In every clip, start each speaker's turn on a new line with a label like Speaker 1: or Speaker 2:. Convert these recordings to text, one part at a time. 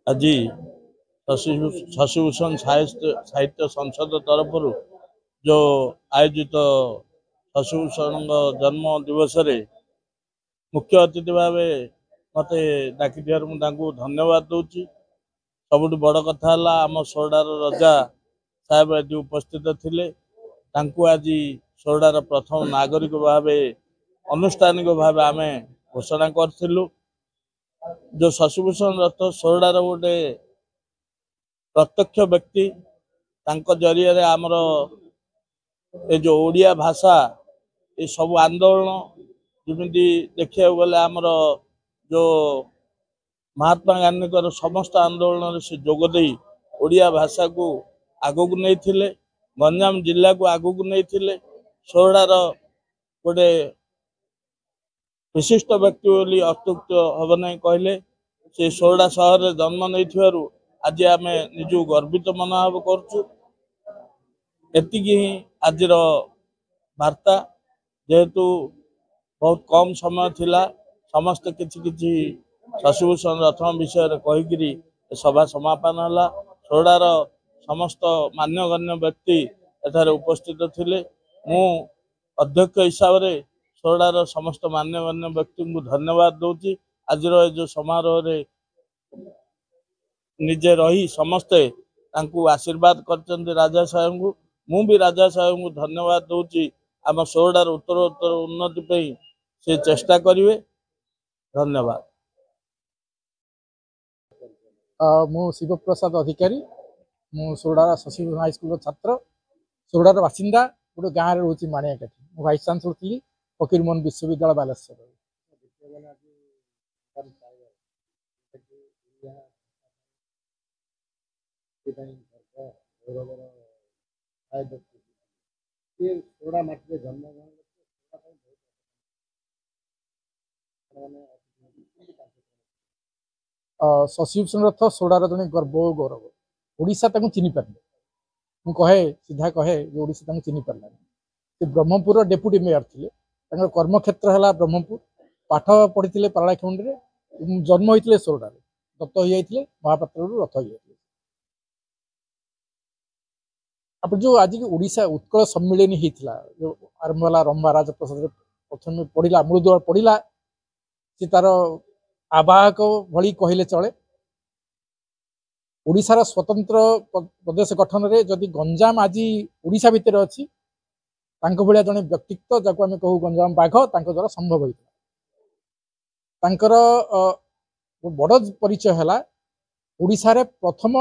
Speaker 1: आज शशिभूषण साहित्य संसद तरफ जो आयोजित शशिभूषण जन्म दिवस रे मुख्य अतिथि भाव मत डाक धन्यवाद दूची। सबुठ बड़ कथा आम सोरडार रजा साहेब आज उपस्थित थिले। आज सोरडार प्रथम नागरिक भाव अनुष्ठानिक भाव आम घोषणा करूँ। जो शशिभूषण रथ सोरडार गोटे प्रत्यक्ष व्यक्ति जरिए आमर ये जो ओडिया भाषा ये सब आंदोलन जमी देखा गले आमर जो महात्मा गांधी समस्त आंदोलन से जोगदे ओडिया भाषा को आगू को नहीं थिले, गंजाम जिला को आगू को नहीं थिले। सोरडार गोटे विशिष्ट व्यक्ति बोली अत्युक्त हम नहीं कहले। से सोरडा सहर जन्म नहीं आज आम निज गर्वित मनोभाव करुचु। एतिकी ही आज वार्ता जेहेतु बहुत कम समय थिला समस्त किछि शशिभूषण रथन विषय कहीकि सभा समापन है। सोरडार समस्त मान्यगण्य व्यक्ति एठारे उपस्थित थिले। मु अध्यक्ष हिसाब से सोरडार समस्त मान्यगण्य व्यक्ति को धन्यवाद दूची। आज जो समारोह रे निजे रही समस्ते आशीर्वाद कर राजा साहेब को मु भी राजा साहेब को धन्यवाद दूची। आम सोरडार उत्तरोत्तर उन्नति पे से चेष्टा करेंगे। धन्यवाद।
Speaker 2: मु शिवप्रसाद अधिकारी मु सोरडार शशिभूषण हाईस्कूल छात्र सोरडार बासिंदा गोटे गाँव में रोचे माणियाकाठी मु भाइस चांसलर थी फकीरमोहन विश्वविद्यालय बालेश्वर। शशिभूषण रथ सोरडार जड़े गर्व और गौरव ओडिशा चिन्ह पारे मु कहे सीधा कहे ओडिशा चिन्ह पारा से ब्रह्मपुर डेप्यूटी मेयर थे कर्मक्षेत्र है ब्रह्मपुर पाठ पढ़ी पाराखंड में जन्म होते सोरडार दत्त हो जाते महापात्र रथ हो जाते। आप जो आज ओडिशा उत्कल सम्मिलन होता जो आरंभ है रंभा राजप्रसाद प्रथम पढ़ला मूलदुआ पढ़ला से तार आवाहक भली कहले चले। ओडिशार स्वतंत्र प्रदेश गठन रे जदि गंजाम आज ओडिशा भितर अच्छी भाया जड़े व्यक्तित्व जहाँ आम कहू गंजाम बाघ द्वारा संभव होता। बड़ परिचय है ओडिशा रे प्रथम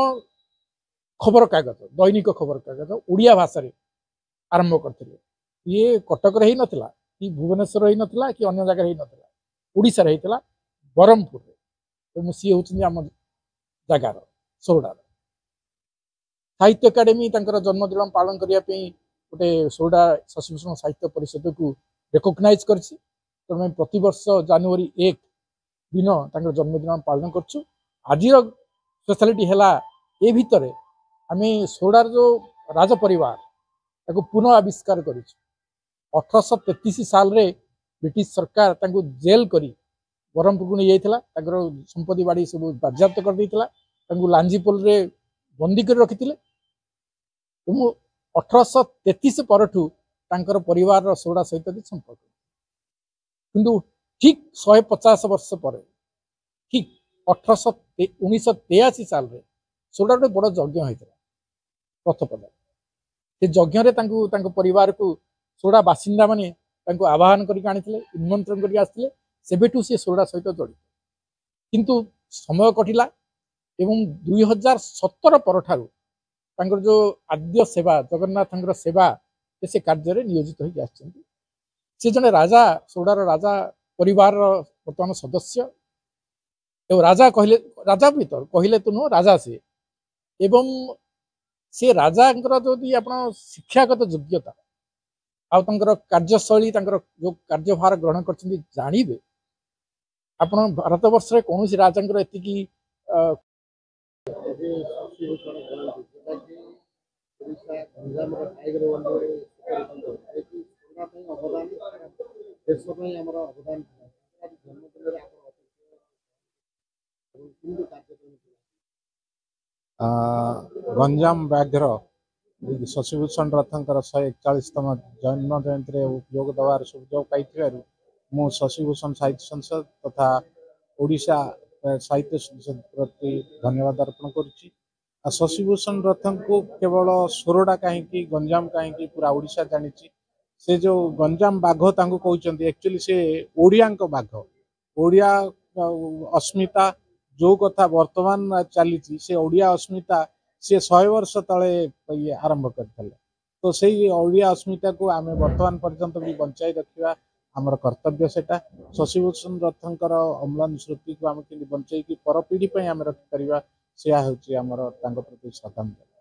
Speaker 2: खबर कागज दैनिक खबर कागज ओडिया भाषा आरंभ करते। ये कटक ही नाला कि भुवनेश्वर ही नाला कि अन्य जगह ही नाला ओडिशा होता ब्रह्मपुर तो सी हूँ आम जगार सोरडार साहित्य एकाडेमी जन्मदिन पालन करने गोटे सोरडा शशिभूषण साहित्य परिषद को रेकग्नाइज कर प्रतिवर्ष जनवरी 1 दिन जन्मदिन पालन कर। आज स्पेशलिटी है ये भितर आम सोरडार जो राज परिवार पुनः आविष्कार कर 1833 साल रे ब्रिटिश सरकार जेल करी ब्रह्मपुर को नहीं जाता संपत्ति बाड़ी सब बाज्याप्त कर देता लांजीपोल रे बंदी कर रखी 1833 परठू परिवार सोरडा सहित संपर्क किंतु ठीक 150 वर्ष पर ठीक 1983 साल रे सोरडा गोटे बड़ यज्ञ होता रथपदा से यज्ञ परिवार को सोरडा बासिंदा माने आवाहन करके निमंत्रण करके आसते सेबेठू सी सोरडा सहित जड़ित किंतु समय कटिला एवं 2017 परठारू जो आद्य सेवा जगन्नाथ सेवा से कार्य नियोजित होती जड़े राजा सोरडार राजा परिवार बर्तमान सदस्य एवं राजा कहले राजा भी तो कहले तो नुह राजा से एवं से राजा जो आप शिक्षागत योग्यता आर कार्यशैली जो कार्यभार ग्रहण कर जानवे आप भारत वर्ष कौन राजा एति
Speaker 3: ଅବଦାନ ଦେଶ ପାଇଁ ଆମର ଅବଦାନ ଥିଲା ଆଜି ଜନ୍ମଦିନରେ ଆପଣ କେମିତି କାର୍ଯ୍ୟକ୍ରମ ଥିଲା?
Speaker 2: ଗଞ୍ଜାମ ବ୍ୟାଘ୍ର ଶଶିଭୂଷଣ ରଥଙ୍କର 141ତମ ଜନ୍ମ ଜୟନ୍ତୀରେ ଯୋଗ ଦେବାର ସୁଯୋଗ ପାଇଥିବାରୁ ମୁଁ ଶଶିଭୂଷଣ ସାହିତ୍ୟ ସଂସଦ ତଥା ଓଡ଼ିଶା ସାହିତ୍ୟ ସଂସଦ ପ୍ରତି ଧନ୍ୟବାଦ ଅର୍ପଣ କରୁଛି। ଆଉ ଶଶିଭୂଷଣ ରଥଙ୍କୁ କେବଳ ସୋରଡ଼ା କାହିଁକି ଗଞ୍ଜାମ କାହିଁକି ପୁରା ଓଡ଼ିଶା ଜାଣିଛି। ସେ ଯେଉଁ ଗଞ୍ଜାମ ବାଘ ତାଙ୍କୁ କହୁଛନ୍ତି ଆକ୍ଚୁଆଲି ସେ ଓଡ଼ିଆଙ୍କ ବାଘ। ଓଡ଼ିଆ ଅସ୍ମିତା ଯେଉଁ କଥା ବର୍ତ୍ତମାନ ଚାଲିଛି ସେ ଓଡ଼ିଆ ଅସ୍ମିତା ସେ 100 ବର୍ଷ ତଳେ ଆରମ୍ଭ କରିଥିଲେ। ତ ସେଇ ଓଡ଼ିଆ ଅସ୍ମିତାକୁ ଆମେ ବର୍ତ୍ତମାନ ପର୍ଯ୍ୟନ୍ତ ବି ବଞ୍ଚାଇ ରଖିବା ଆମର କର୍ତ୍ତବ୍ୟ। ସେଟା ଶଶିଭୂଷଣ ରଥଙ୍କର ଅମ୍ଳାନ ସ୍ମୃତିକୁ ଆମେ କେମିତି ବଞ୍ଚେଇକି ପରପିଢ଼ି ପାଇଁ ଆମେ ରଖିପାରିବା, ସେୟା ହେଉଛି ଆମର ତାଙ୍କ ପ୍ରତି ଶ୍ରଦ୍ଧାଞ୍ଜଳି।